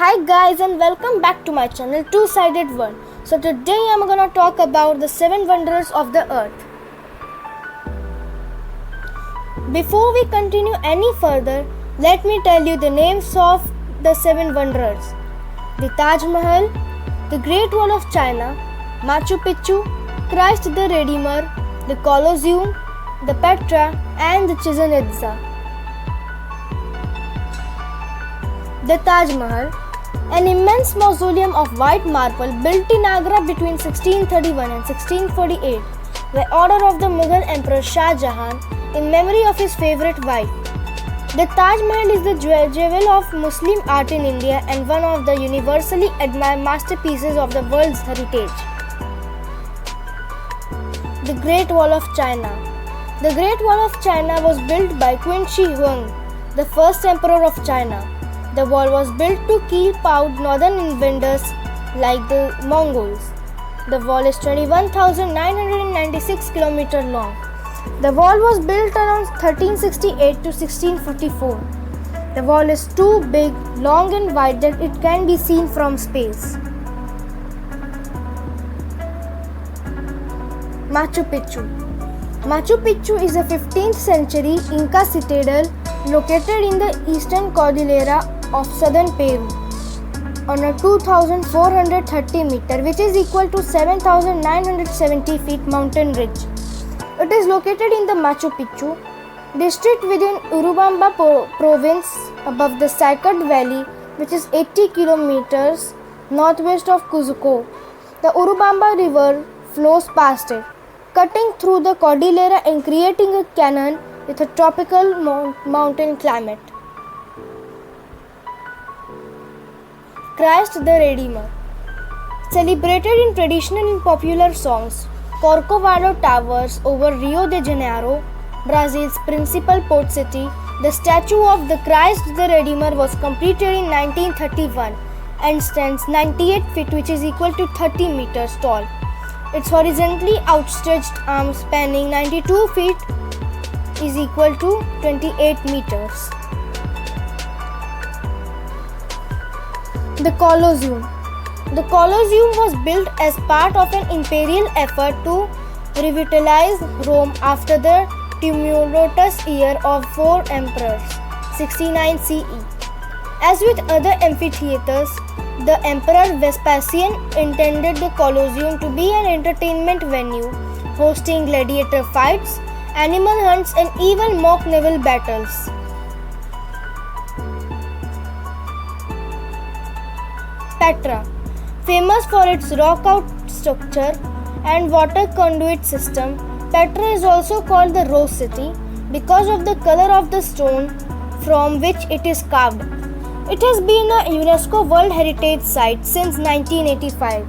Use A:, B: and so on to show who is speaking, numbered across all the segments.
A: Hi guys and welcome back to my channel Two-Sided World. So today I'm gonna talk about the 7 wonders of the earth. Before we continue any further, let me tell you the names of the 7 wonders. The Taj Mahal, the Great Wall of China, Machu Picchu, Christ the Redeemer, the Colosseum, the Petra and the Chichen Itza. The Taj Mahal, an immense mausoleum of white marble built in Agra between 1631 and 1648 by order of the Mughal Emperor Shah Jahan in memory of his favourite wife. The Taj Mahal is the jewel of Muslim art in India and one of the universally admired masterpieces of the world's heritage. The Great Wall of China. The Great Wall of China was built by Qin Shi Huang, the first emperor of China. The wall was built to keep out northern invaders like the Mongols. The wall is 21,996 km long. The wall was built around 1368 to 1644. The wall is too big, long and wide that it can be seen from space. Machu Picchu. Machu Picchu is a 15th century Inca citadel located in the eastern cordillera of southern Peru on a 2,430 meter, which is equal to 7,970 feet mountain ridge. It is located in the Machu Picchu district within Urubamba province above the Sayacat Valley, which is 80 kilometers northwest of Cuzco. The Urubamba River flows past it, cutting through the cordillera and creating a canyon with a tropical mountain climate. Christ the Redeemer. Celebrated in traditional and popular songs, Corcovado towers over Rio de Janeiro, Brazil's principal port city, the statue of the Christ the Redeemer was completed in 1931 and stands 98 feet, which is equal to 30 meters tall. Its horizontally outstretched arm spanning 92 feet is equal to 28 meters. The Colosseum. The Colosseum was built as part of an imperial effort to revitalize Rome after the tumultuous year of 4 emperors, 69 CE. As with other amphitheaters, the Emperor Vespasian intended the Colosseum to be an entertainment venue, hosting gladiator fights, animal hunts, and even mock naval battles. Petra. Famous for its rock-out structure and water conduit system, Petra is also called the Rose City because of the color of the stone from which it is carved. It has been a UNESCO World Heritage Site since 1985.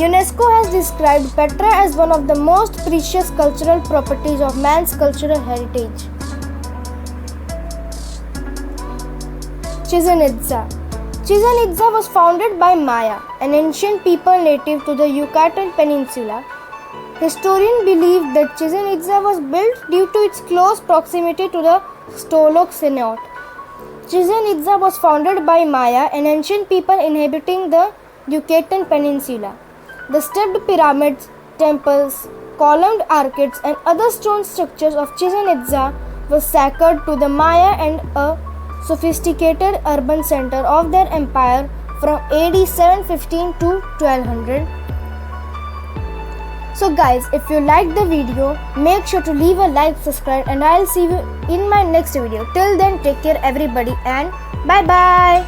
A: UNESCO has described Petra as one of the most precious cultural properties of man's cultural heritage. Chichen Itza. Chichen Itza was founded by Maya, an ancient people native to the Yucatan Peninsula. Historians believe that Chichen Itza was built due to its close proximity to the Stolok cenote. Chichen Itza was founded by Maya, an ancient people inhabiting the Yucatan Peninsula. The stepped pyramids, temples, columned arcades, and other stone structures of Chichen Itza were sacred to the Maya and a sophisticated urban center of their empire from AD 715 to 1200. So guys, if you liked the video, make sure to leave a like, subscribe, and I'll see you in my next video. Till then, take care everybody and bye bye.